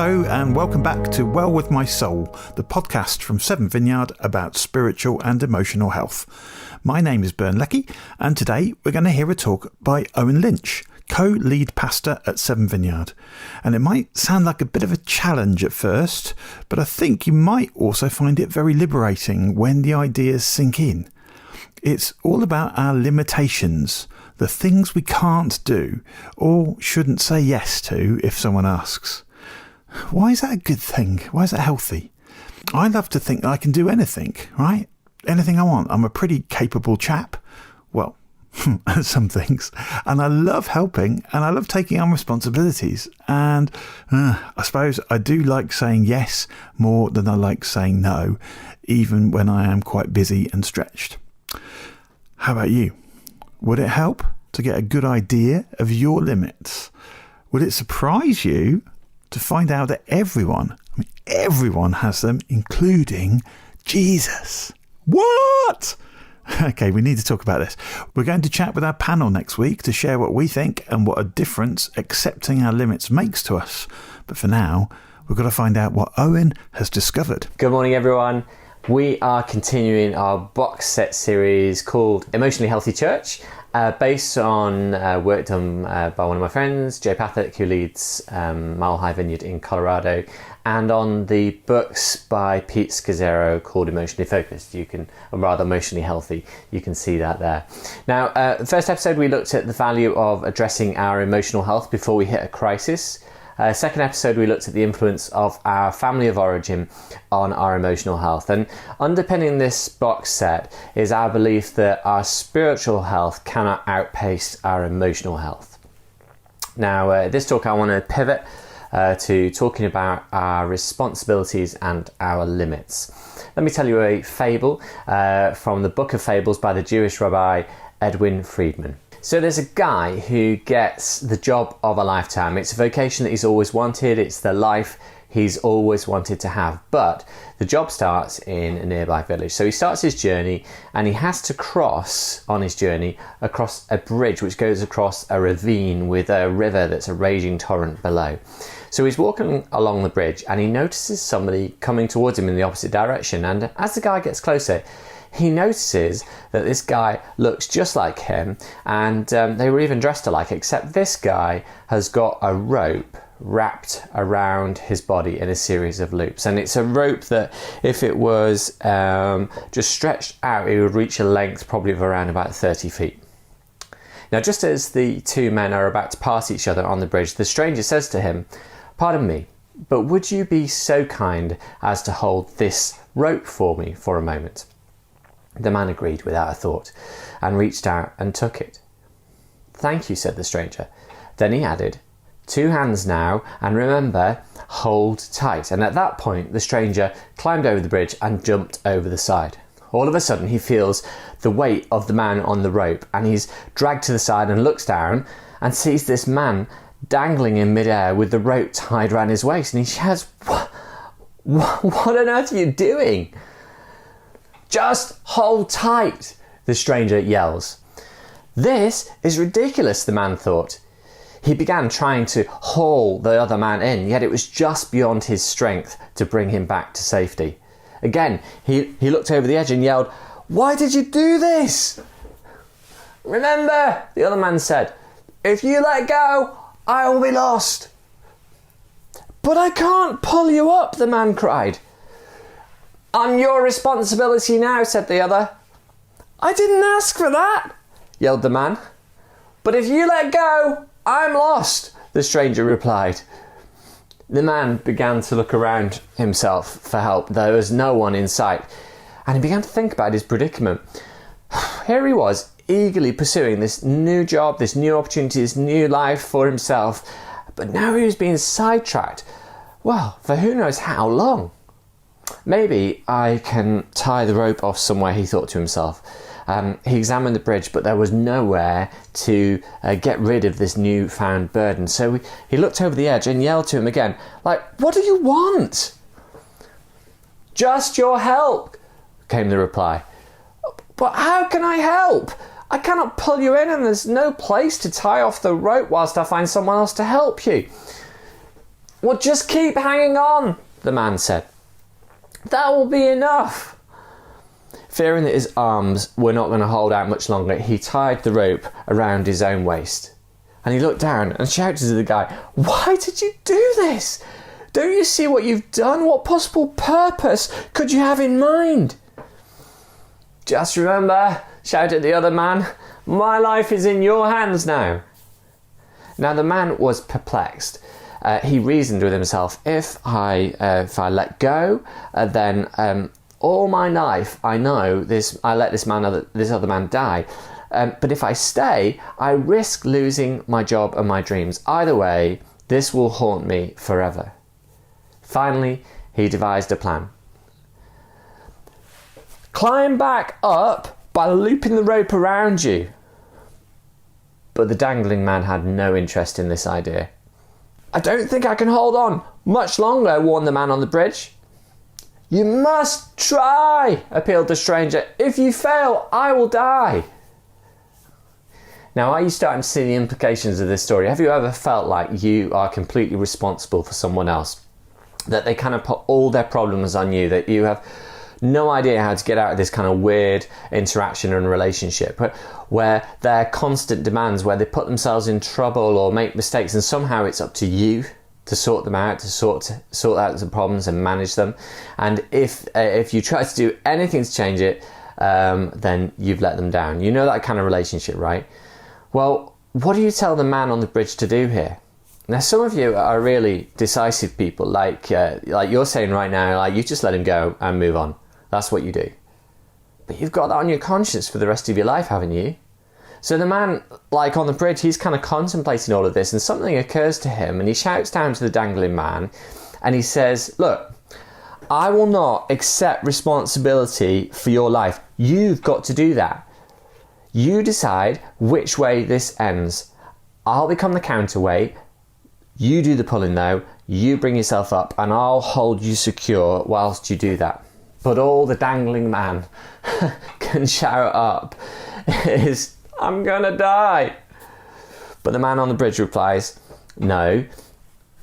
Hello and welcome back to Well With My Soul, the podcast from Severn Vineyard about spiritual and emotional health. My name is Bern Leckie and today we're going to hear a talk by Owen Lynch, co-lead pastor at Severn Vineyard. And it might sound like a bit of a challenge at first, but I think you might also find it very liberating when the ideas sink in. It's all about our limitations, the things we can't do or shouldn't say yes to if someone asks. Why is that a good thing? Why is that healthy? I love to think I can do anything, right? Anything I want. I'm a pretty capable chap. Well, some things. And I love helping and I love taking on responsibilities. And I suppose I do like saying yes more than I like saying no, even when I am quite busy and stretched. How about you? Would it help to get a good idea of your limits? Would it surprise you to find out that everyone has them, including Jesus? What? Okay, we need to talk about this. We're going to chat with our panel next week to share what we think and what a difference accepting our limits makes to us. But for now, we've got to find out what Owen has discovered. Good morning, everyone. We are continuing our box set series called Emotionally Healthy Church, based on work done by one of my friends, Jay Pathak, who leads Mile High Vineyard in Colorado, and on the books by Pete Scazzero called Emotionally Focused, Emotionally Healthy. You can see that there. Now, the first episode we looked at the value of addressing our emotional health before we hit a crisis. Second episode, we looked at the influence of our family of origin on our emotional health. And underpinning this box set is our belief that our spiritual health cannot outpace our emotional health. Now, this talk I want to pivot to talking about our responsibilities and our limits. Let me tell you a fable from the Book of Fables by the Jewish rabbi Edwin Friedman. So there's a guy who gets the job of a lifetime. It's a vocation that he's always wanted. It's the life he's always wanted to have. But the job starts in a nearby village. So he starts his journey and he has to cross on his journey across a bridge which goes across a ravine with a river that's a raging torrent below. So he's walking along the bridge and he notices somebody coming towards him in the opposite direction. And as the guy gets closer, he notices that this guy looks just like him, and they were even dressed alike, except this guy has got a rope wrapped around his body in a series of loops. And it's a rope that, if it was just stretched out, it would reach a length probably of around about 30 feet. Now, just as the two men are about to pass each other on the bridge, the stranger says to him, "Pardon me, but would you be so kind as to hold this rope for me for a moment?" The man agreed without a thought and reached out and took it. "Thank you," said the stranger. Then he added, "2 hands now, and remember, hold tight." And at that point, the stranger climbed over the bridge and jumped over the side. All of a sudden, he feels the weight of the man on the rope, and he's dragged to the side and looks down and sees this man dangling in midair with the rope tied around his waist. And he shouts, What on earth are you doing?" "Just hold tight," the stranger yells. This is ridiculous, the man thought. He began trying to haul the other man in, yet it was just beyond his strength to bring him back to safety. Again, he looked over the edge and yelled, "Why did you do this?" "Remember," the other man said, "if you let go, I will be lost." "But I can't pull you up," the man cried. "I'm your responsibility now," said the other. "I didn't ask for that," yelled the man. "But if you let go, I'm lost," the stranger replied. The man began to look around himself for help. There was no one in sight, and he began to think about his predicament. Here he was, eagerly pursuing this new job, this new opportunity, this new life for himself, but now he was being sidetracked. Well, for who knows how long. "Maybe I can tie the rope off somewhere," he thought to himself. He examined the bridge, but there was nowhere to get rid of this newfound burden. So he looked over the edge and yelled to him again, "What do you want?" "Just your help," came the reply. "But how can I help? I cannot pull you in and there's no place to tie off the rope whilst I find someone else to help you." "Well, just keep hanging on," the man said. "That will be enough." Fearing that his arms were not going to hold out much longer, he tied the rope around his own waist. And he looked down and shouted to the guy, "Why did you do this? Don't you see what you've done? What possible purpose could you have in mind?" "Just remember," shouted the other man, "my life is in your hands now." Now the man was perplexed. He reasoned with himself, if I let go, then all my life I know I let this other man die. But if I stay, I risk losing my job and my dreams. Either way, this will haunt me forever. Finally, he devised a plan. "Climb back up by looping the rope around you." But the dangling man had no interest in this idea. "I don't think I can hold on much longer," warned the man on the bridge. "You must try," appealed the stranger. "If you fail, I will die." Now, are you starting to see the implications of this story? Have you ever felt like you are completely responsible for someone else? That they kind of put all their problems on you, that you have no idea how to get out of this kind of weird interaction and relationship, where their constant demands, where they put themselves in trouble or make mistakes, and somehow it's up to you to sort them out, to sort out the problems and manage them. And if you try to do anything to change it, then you've let them down. You know that kind of relationship, right? Well, what do you tell the man on the bridge to do here? Now, some of you are really decisive people, like you're saying right now, like you just let him go and move on. That's what you do. But you've got that on your conscience for the rest of your life, haven't you? So the man, like on the bridge, he's kind of contemplating all of this, and something occurs to him, and he shouts down to the dangling man, and he says, "Look, I will not accept responsibility for your life. You've got to do that. You decide which way this ends. I'll become the counterweight. You do the pulling though. You bring yourself up, and I'll hold you secure whilst you do that." But all the dangling man can shout up is, "I'm gonna die." But the man on the bridge replies, "No,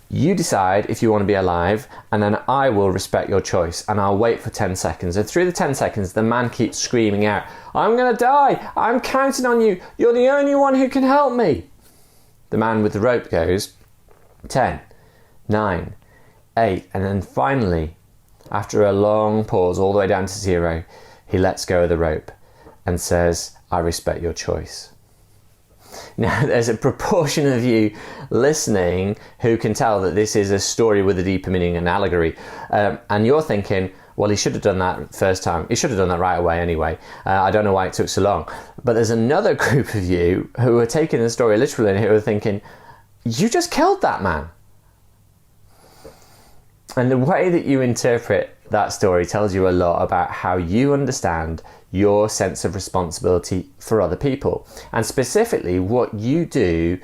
you decide if you want to be alive, and then I will respect your choice, and I'll wait for 10 seconds. And through the 10 seconds, the man keeps screaming out, "I'm gonna die. I'm counting on you. You're the only one who can help me." The man with the rope goes 10, 9, 8, and then finally, after a long pause all the way down to 0, he lets go of the rope and says, "I respect your choice." Now, there's a proportion of you listening who can tell that this is a story with a deeper meaning, an allegory. And you're thinking, well, he should have done that first time. He should have done that right away anyway. I don't know why it took so long. But there's another group of you who are taking the story literally and who are thinking, you just killed that man. And the way that you interpret that story tells you a lot about how you understand your sense of responsibility for other people, and specifically what you do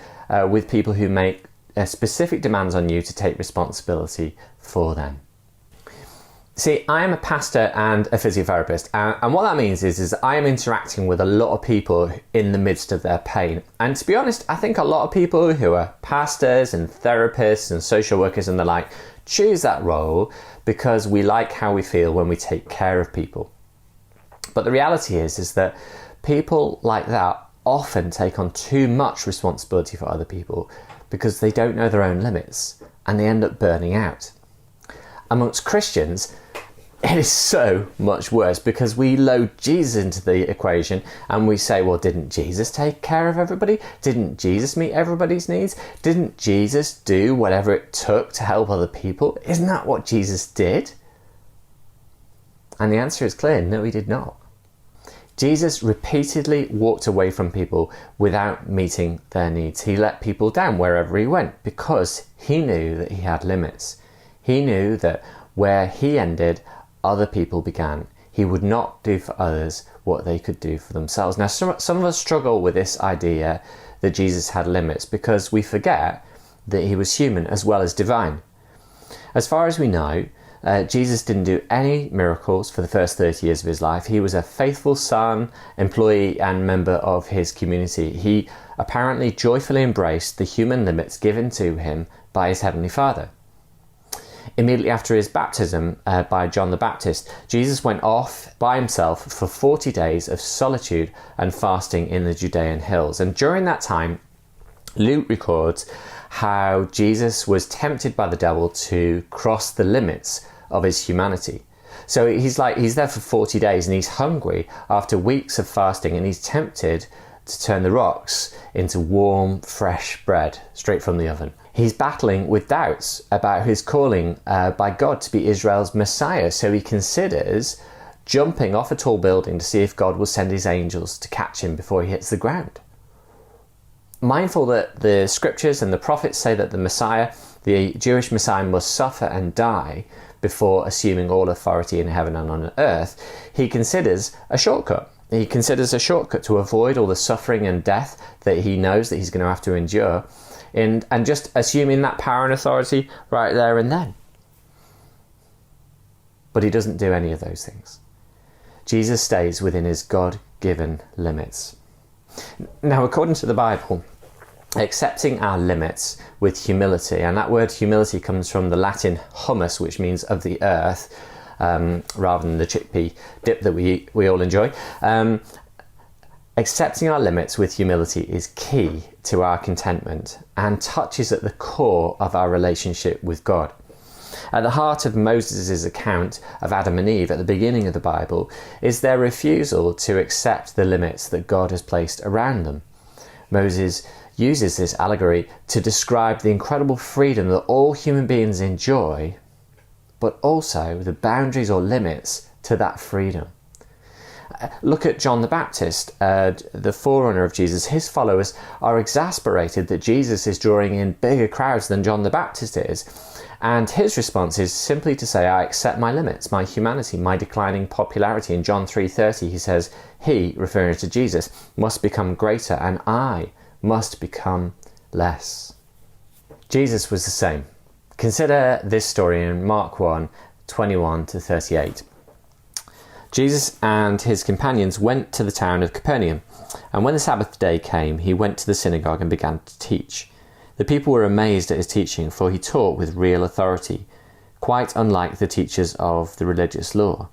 with people who make specific demands on you to take responsibility for them. See, I am a pastor and a physiotherapist, and what that means is I am interacting with a lot of people in the midst of their pain. And to be honest, I think a lot of people who are pastors and therapists and social workers and the like choose that role because we like how we feel when we take care of people. But the reality is that people like that often take on too much responsibility for other people because they don't know their own limits and they end up burning out. Amongst Christians, it is so much worse because we load Jesus into the equation and we say, well, didn't Jesus take care of everybody? Didn't Jesus meet everybody's needs? Didn't Jesus do whatever it took to help other people? Isn't that what Jesus did? And the answer is clear, no, he did not. Jesus repeatedly walked away from people without meeting their needs. He let people down wherever he went because he knew that he had limits. He knew that where he ended, other people began. He would not do for others what they could do for themselves. Now, some of us struggle with this idea that Jesus had limits because we forget that he was human as well as divine. As far as we know, Jesus didn't do any miracles for the first 30 years of his life. He was a faithful son, employee, and member of his community. He apparently joyfully embraced the human limits given to him by his heavenly Father. Immediately after his baptism by John the Baptist, Jesus went off by himself for 40 days of solitude and fasting in the Judean hills. And during that time, Luke records how Jesus was tempted by the devil to cross the limits of his humanity. So he's there for 40 days and he's hungry after weeks of fasting, and he's tempted to turn the rocks into warm, fresh bread straight from the oven. He's battling with doubts about his calling by God to be Israel's Messiah. So he considers jumping off a tall building to see if God will send his angels to catch him before he hits the ground. Mindful that the scriptures and the prophets say that the Messiah, the Jewish Messiah, must suffer and die before assuming all authority in heaven and on earth, he considers a shortcut. He considers a shortcut to avoid all the suffering and death that he knows that he's going to have to endure, and just assuming that power and authority right there and then. But he doesn't do any of those things. Jesus stays within his God-given limits. Now, according to the Bible, accepting our limits with humility, and that word humility comes from the Latin humus, which means of the earth, rather than the chickpea dip that we all enjoy. Accepting our limits with humility is key to our contentment and touches at the core of our relationship with God. At the heart of Moses' account of Adam and Eve at the beginning of the Bible is their refusal to accept the limits that God has placed around them. Moses uses this allegory to describe the incredible freedom that all human beings enjoy, but also the boundaries or limits to that freedom. Look at John the Baptist, the forerunner of Jesus. His followers are exasperated that Jesus is drawing in bigger crowds than John the Baptist is. And his response is simply to say, I accept my limits, my humanity, my declining popularity. In John 3:30, he says, he, referring to Jesus, must become greater and I must become less. Jesus was the same. Consider this story in Mark 1:21-38. Jesus and his companions went to the town of Capernaum, and when the Sabbath day came, he went to the synagogue and began to teach. The people were amazed at his teaching, for he taught with real authority, quite unlike the teachers of the religious law.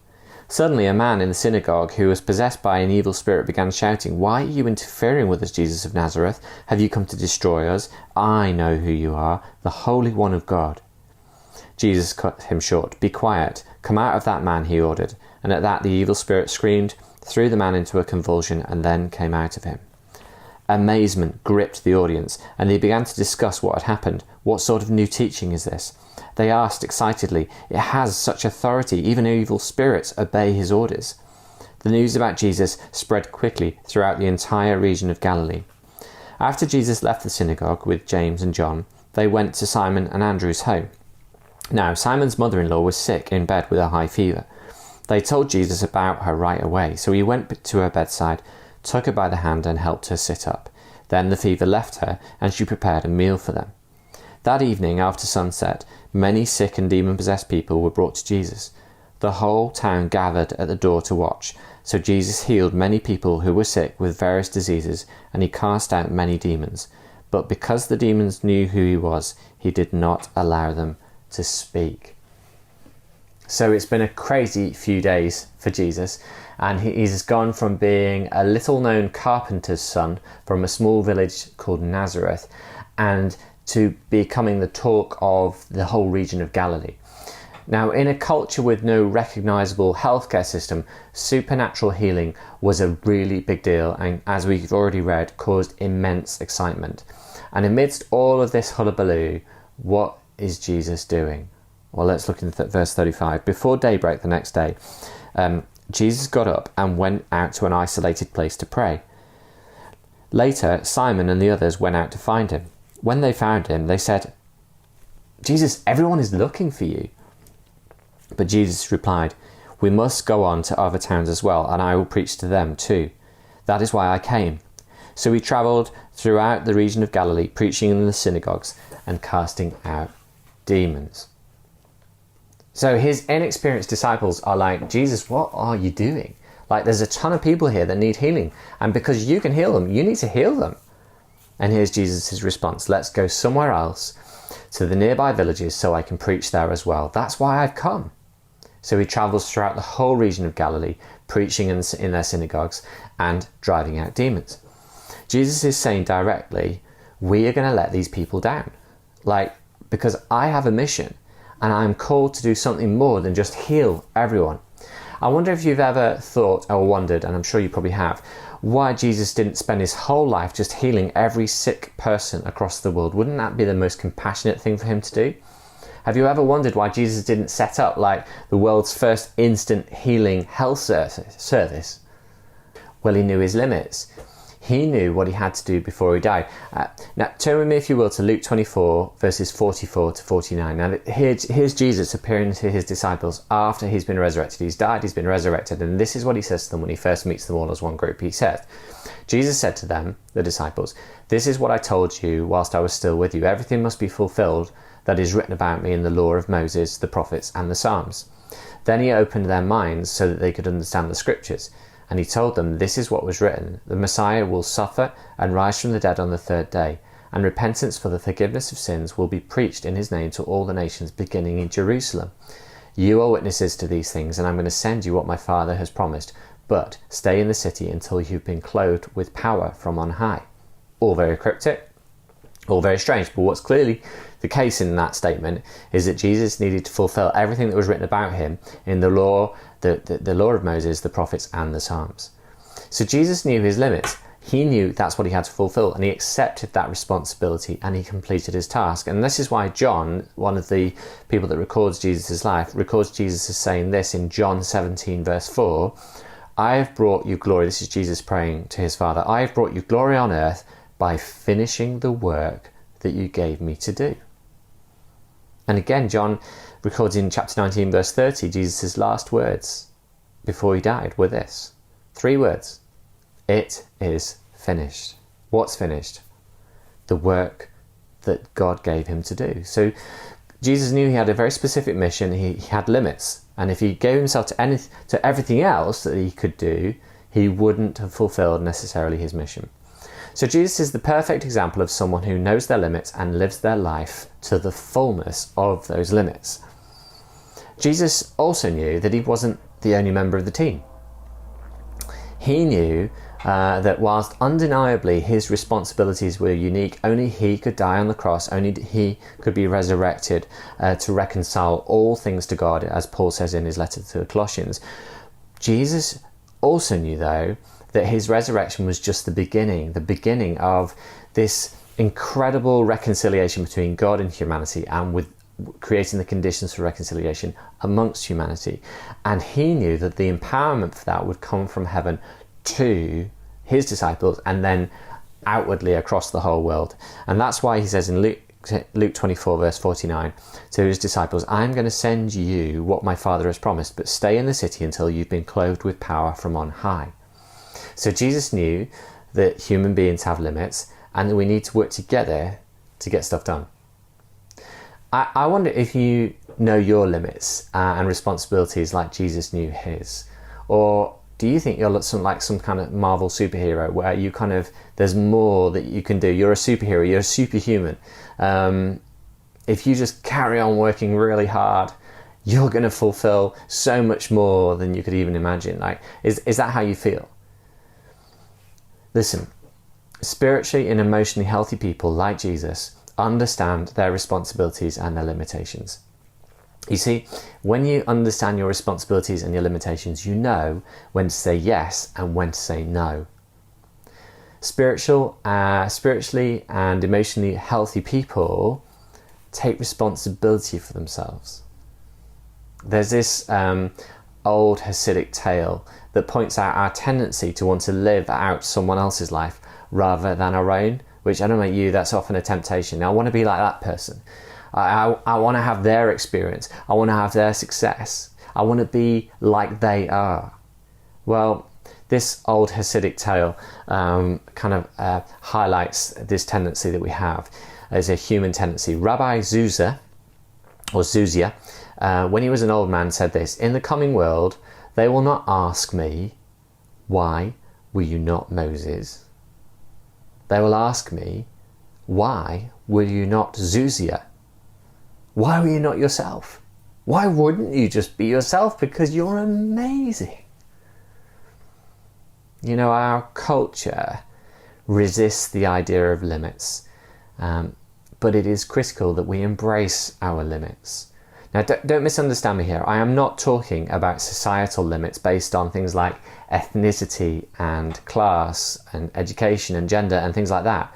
Suddenly a man in the synagogue who was possessed by an evil spirit began shouting, "Why are you interfering with us, Jesus of Nazareth? Have you come to destroy us? I know who you are, the Holy One of God." Jesus cut him short. "Be quiet. Come out of that man," he ordered. And at that the evil spirit screamed, threw the man into a convulsion, and then came out of him. Amazement gripped the audience, and they began to discuss what had happened. What sort of new teaching is this? They asked excitedly. It has such authority, even evil spirits obey his orders. The news about Jesus spread quickly throughout the entire region of Galilee. After Jesus left the synagogue with James and John, they went to Simon and Andrew's home. Now, Simon's mother-in-law was sick in bed with a high fever. They told Jesus about her right away, so he went to her bedside, took her by the hand and helped her sit up. Then the fever left her, and she prepared a meal for them. That evening, after sunset, many sick and demon-possessed people were brought to Jesus. The whole town gathered at the door to watch, so Jesus healed many people who were sick with various diseases, and he cast out many demons. But because the demons knew who he was, he did not allow them to speak. So it's been a crazy few days for Jesus, and he's gone from being a little-known carpenter's son from a small village called Nazareth, and to becoming the talk of the whole region of Galilee. Now, in a culture with no recognisable healthcare system, supernatural healing was a really big deal, and as we've already read, caused immense excitement. And amidst all of this hullabaloo, what is Jesus doing? Well, let's look at verse 35. Before daybreak the next day, Jesus got up and went out to an isolated place to pray. Later, Simon and the others went out to find him. When they found him, they said, "Jesus, everyone is looking for you." But Jesus replied, "We must go on to other towns as well, and I will preach to them too. That is why I came." So he travelled throughout the region of Galilee, preaching in the synagogues and casting out demons. So his inexperienced disciples are like, "Jesus, what are you doing? Like, there's a ton of people here that need healing, and because you can heal them, you need to heal them." And here's Jesus' response: "Let's go somewhere else to the nearby villages so I can preach there as well. That's why I've come." So he travels throughout the whole region of Galilee, preaching in their synagogues and driving out demons. Jesus is saying directly, we are going to let these people down. Because I have a mission and I'm called to do something more than just heal everyone. I wonder if you've ever thought or wondered, and I'm sure you probably have, why Jesus didn't spend his whole life just healing every sick person across the world. Wouldn't that be the most compassionate thing for him to do? Have you ever wondered why Jesus didn't set up the world's first instant healing health service? Well, he knew his limits. He knew what he had to do before he died. Now, turn with me, if you will, to Luke 24, verses 44 to 49. Now, here's Jesus appearing to his disciples after he's been resurrected. He's died, he's been resurrected, and this is what he says to them when he first meets them all as one group. He said, Jesus said to them, the disciples, "This is what I told you whilst I was still with you. Everything must be fulfilled that is written about me in the law of Moses, the prophets, and the Psalms." Then he opened their minds so that they could understand the scriptures. And he told them, "This is what was written. The Messiah will suffer and rise from the dead on the third day. And repentance for the forgiveness of sins will be preached in his name to all the nations, beginning in Jerusalem. You are witnesses to these things, and I'm going to send you what my Father has promised. But stay in the city until you've been clothed with power from on high." All very cryptic, all very strange. But what's clearly the case in that statement is that Jesus needed to fulfill everything that was written about him in the law, the law of Moses, the prophets, and the Psalms. So Jesus knew his limits. He knew that's what he had to fulfill, and he accepted that responsibility, and he completed his task. And this is why John, one of the people that records Jesus' life, records Jesus as saying this in John 17, verse 4, "I have brought you glory." This is Jesus praying to his Father. "I have brought you glory on earth by finishing the work that you gave me to do." And again, John records in chapter 19, verse 30, Jesus' last words before he died were this. 3 words. "It is finished." What's finished? The work that God gave him to do. So Jesus knew he had a very specific mission. He had limits. And if he gave himself to everything else that he could do, he wouldn't have fulfilled necessarily his mission. So Jesus is the perfect example of someone who knows their limits and lives their life to the fullness of those limits. Jesus also knew that he wasn't the only member of the team. He knew that whilst undeniably his responsibilities were unique, only he could die on the cross, only he could be resurrected to reconcile all things to God, as Paul says in his letter to the Colossians. Jesus also knew, though, that his resurrection was just the beginning of this incredible reconciliation between God and humanity, and with creating the conditions for reconciliation amongst humanity. And he knew that the empowerment for that would come from heaven to his disciples and then outwardly across the whole world. And that's why he says in Luke 24, verse 49 to his disciples, "I'm going to send you what my Father has promised, but stay in the city until you've been clothed with power from on high." So Jesus knew that human beings have limits and that we need to work together to get stuff done. I wonder if you know your limits and responsibilities like Jesus knew his. Or do you think you're some kind of Marvel superhero where you there's more that you can do? You're a superhero, you're a superhuman. If you just carry on working really hard, you're going to fulfill so much more than you could even imagine. Is that how you feel? Listen, spiritually and emotionally healthy people like Jesus understand their responsibilities and their limitations. You see, when you understand your responsibilities and your limitations, you know when to say yes and when to say no. Spiritually and emotionally healthy people take responsibility for themselves. There's this old Hasidic tale that points out our tendency to want to live out someone else's life rather than our own, which I don't know about you, that's often a temptation. I want to be like that person. I want to have their experience. I want to have their success. I want to be like they are. Well, this old Hasidic tale highlights this tendency that we have as a human tendency. Rabbi Zuzia, when he was an old man, said this: "In the coming world, they will not ask me, 'Why were you not Moses?' They will ask me, 'Why were you not Zuzia?'" Why were you not yourself? Why wouldn't you just be yourself? Because you're amazing. You know, our culture resists the idea of limits, but it is critical that we embrace our limits. Now, don't misunderstand me here. I am not talking about societal limits based on things like ethnicity and class and education and gender and things like that.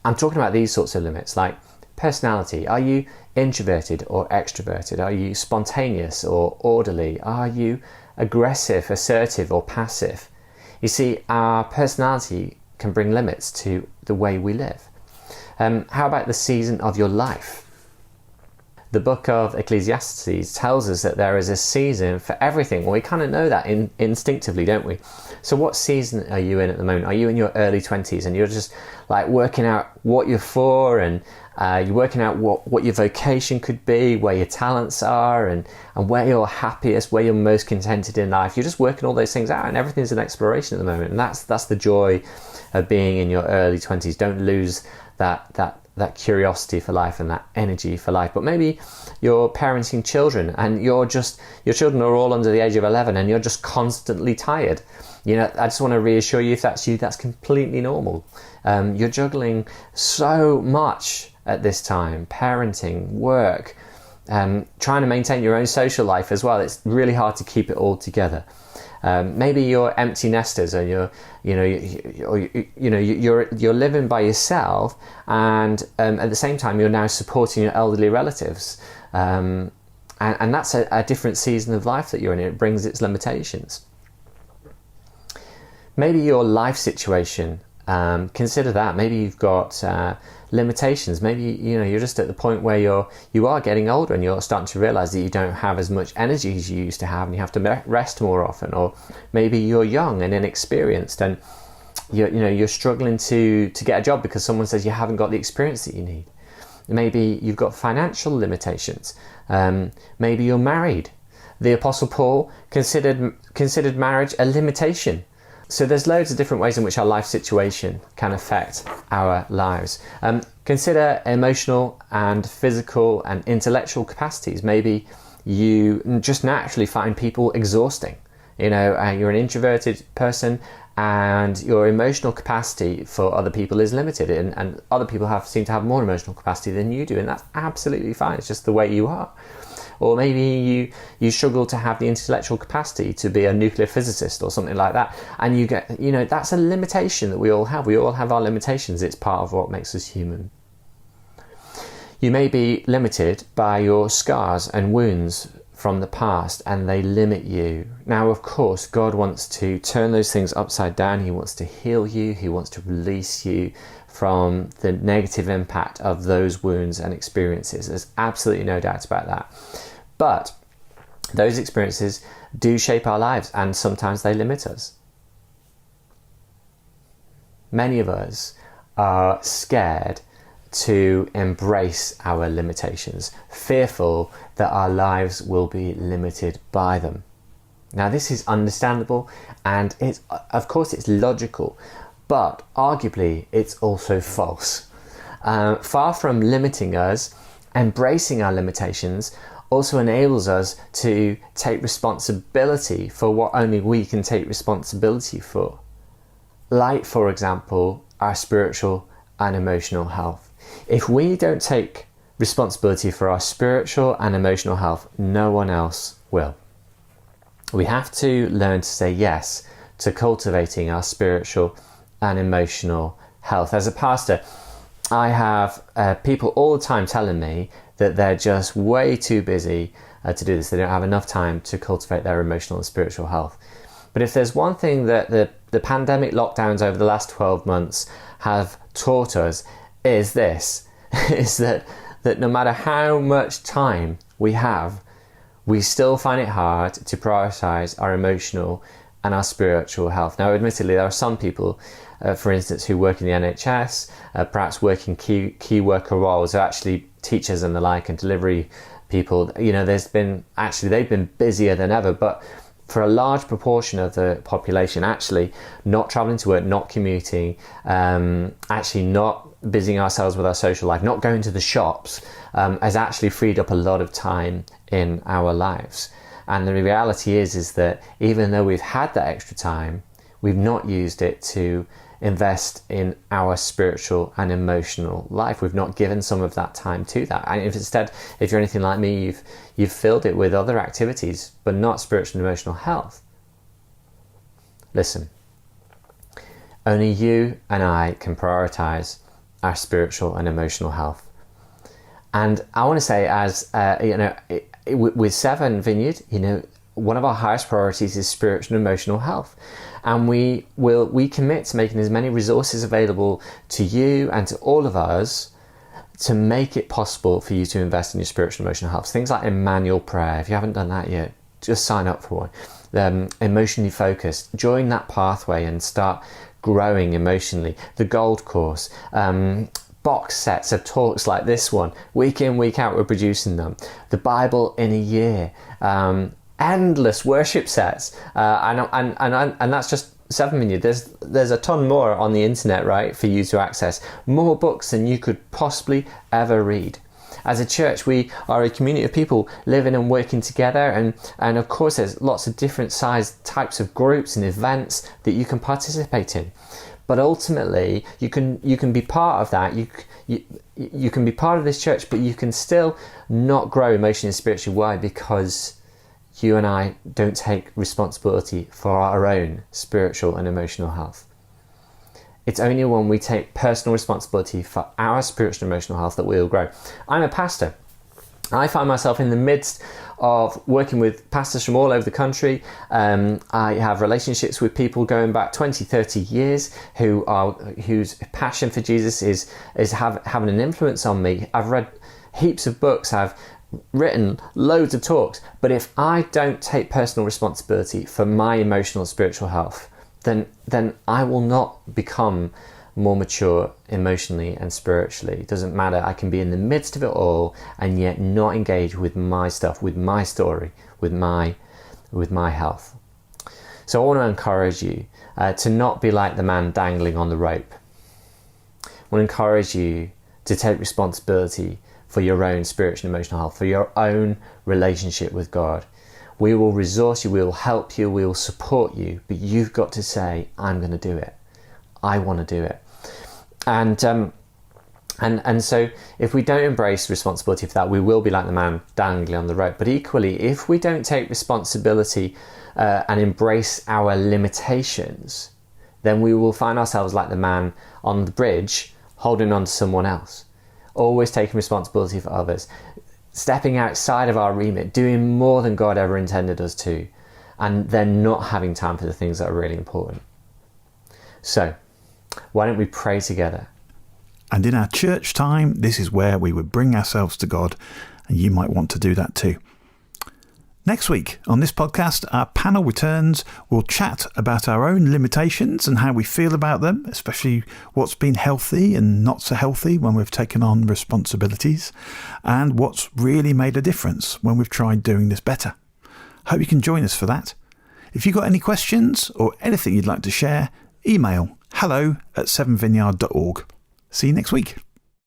I'm talking about these sorts of limits, like personality. Are you introverted or extroverted? Are you spontaneous or orderly? Are you aggressive, assertive or passive? You see, our personality can bring limits to the way we live. How about the season of your life? The book of Ecclesiastes tells us that there is a season for everything. Well, we kind of know that instinctively, don't we? So what season are you in at the moment? Are you in your early 20s and you're just like working out what you're for, and you're working out what your vocation could be, where your talents are, and where you're happiest, where you're most contented in life? You're just working all those things out, and everything's an exploration at the moment. And that's the joy of being in your early 20s. Don't lose that curiosity for life and that energy for life. But maybe you're parenting children and your children are all under the age of 11 and you're just constantly tired. You know, I just want to reassure you, if that's you, that's completely normal. You're juggling so much at this time: parenting, work, trying to maintain your own social life as well. It's really hard to keep it all together. Maybe you're empty nesters, and you're living by yourself, and at the same time you're now supporting your elderly relatives, and that's a different season of life that you're in. It brings its limitations. Maybe your life situation, consider that. Maybe you've got limitations. Maybe you're just at the point where you are getting older and you're starting to realize that you don't have as much energy as you used to have, and you have to rest more often. Or maybe you're young and inexperienced and you're struggling to get a job because someone says you haven't got the experience that you need. Maybe you've got financial limitations. Maybe you're married. The Apostle Paul considered marriage a limitation. So there's loads of different ways in which our life situation can affect our lives. Consider emotional and physical and intellectual capacities. Maybe you just naturally find people exhausting. You're an introverted person and your emotional capacity for other people is limited, and other people seem to have more emotional capacity than you do, and that's absolutely fine. It's just the way you are. Or maybe you struggle to have the intellectual capacity to be a nuclear physicist or something like that. And you get, that's a limitation that we all have. We all have our limitations. It's part of what makes us human. You may be limited by your scars and wounds from the past, and they limit you. Now, of course, God wants to turn those things upside down. He wants to heal you. He wants to release you from the negative impact of those wounds and experiences. There's absolutely no doubt about that. But those experiences do shape our lives, and sometimes they limit us. Many of us are scared to embrace our limitations, fearful that our lives will be limited by them. Now, this is understandable, and of course it's logical, but arguably it's also false. Far from limiting us, embracing our limitations also enables us to take responsibility for what only we can take responsibility for. Like, for example, our spiritual and emotional health. If we don't take responsibility for our spiritual and emotional health, no one else will. We have to learn to say yes to cultivating our spiritual and emotional health. As a pastor, I have people all the time telling me that they're just way too busy to do this. They don't have enough time to cultivate their emotional and spiritual health. But if there's one thing that the pandemic lockdowns over the last 12 months have taught us, is this, is that no matter how much time we have, we still find it hard to prioritize our emotional and our spiritual health. Now, admittedly, there are some people, for instance, who work in the NHS, perhaps working key worker roles, are actually teachers and the like, and delivery people. They've been busier than ever. But for a large proportion of the population, actually not traveling to work, not commuting, actually not busying ourselves with our social life, not going to the shops, has actually freed up a lot of time in our lives. And the reality is that even though we've had that extra time, we've not used it to invest in our spiritual and emotional life. We've not given some of that time to that. And if instead, if you're anything like me, you've filled it with other activities, but not spiritual and emotional health. Listen, only you and I can prioritize our spiritual and emotional health. And I want to say, as with Severn Vineyard, one of our highest priorities is spiritual and emotional health. And we commit to making as many resources available to you and to all of us to make it possible for you to invest in your spiritual and emotional health. Things like Emmanuel Prayer. If you haven't done that yet, just sign up for one. Emotionally focused. Join that pathway and start growing emotionally. The Gold Course. Box sets of talks like this one. Week in, week out, we're producing them. The Bible in a year. Endless worship sets, and that's just Severn Vineyard. There's a ton more on the internet, right, for you to access. More books than you could possibly ever read. As a church, we are a community of people living and working together, and of course there's lots of different sized types of groups and events that you can participate in. But ultimately, you can be part of that. You can be part of this church, but you can still not grow emotionally and spiritually. Why? Because you and I don't take responsibility for our own spiritual and emotional health. It's only when we take personal responsibility for our spiritual and emotional health that we'll grow. I'm a pastor. I find myself in the midst of working with pastors from all over the country. I have relationships with people going back 20, 30 years whose passion for Jesus is having an influence on me. I've read heaps of books. I've written loads of talks, but if I don't take personal responsibility for my emotional and spiritual health, then I will not become more mature emotionally and spiritually. It doesn't matter. I can be in the midst of it all and yet not engage with my stuff, with my story, with my health. So I want to encourage you to not be like the man dangling on the rope. I want to encourage you to take responsibility for your own spiritual and emotional health, for your own relationship with God. We will resource you, we will help you, we will support you, but you've got to say, I'm going to do it. I want to do it. And so if we don't embrace responsibility for that, we will be like the man dangling on the rope. But equally, if we don't take responsibility and embrace our limitations, then we will find ourselves like the man on the bridge holding on to someone else. Always taking responsibility for others, stepping outside of our remit, doing more than God ever intended us to, and then not having time for the things that are really important. So, why don't we pray together? And in our church time, this is where we would bring ourselves to God, and you might want to do that too. Next week on this podcast, our panel returns. We'll chat about our own limitations and how we feel about them, especially what's been healthy and not so healthy when we've taken on responsibilities, and what's really made a difference when we've tried doing this better. Hope you can join us for that. If you've got any questions or anything you'd like to share, email hello@severnvineyard.org. See you next week.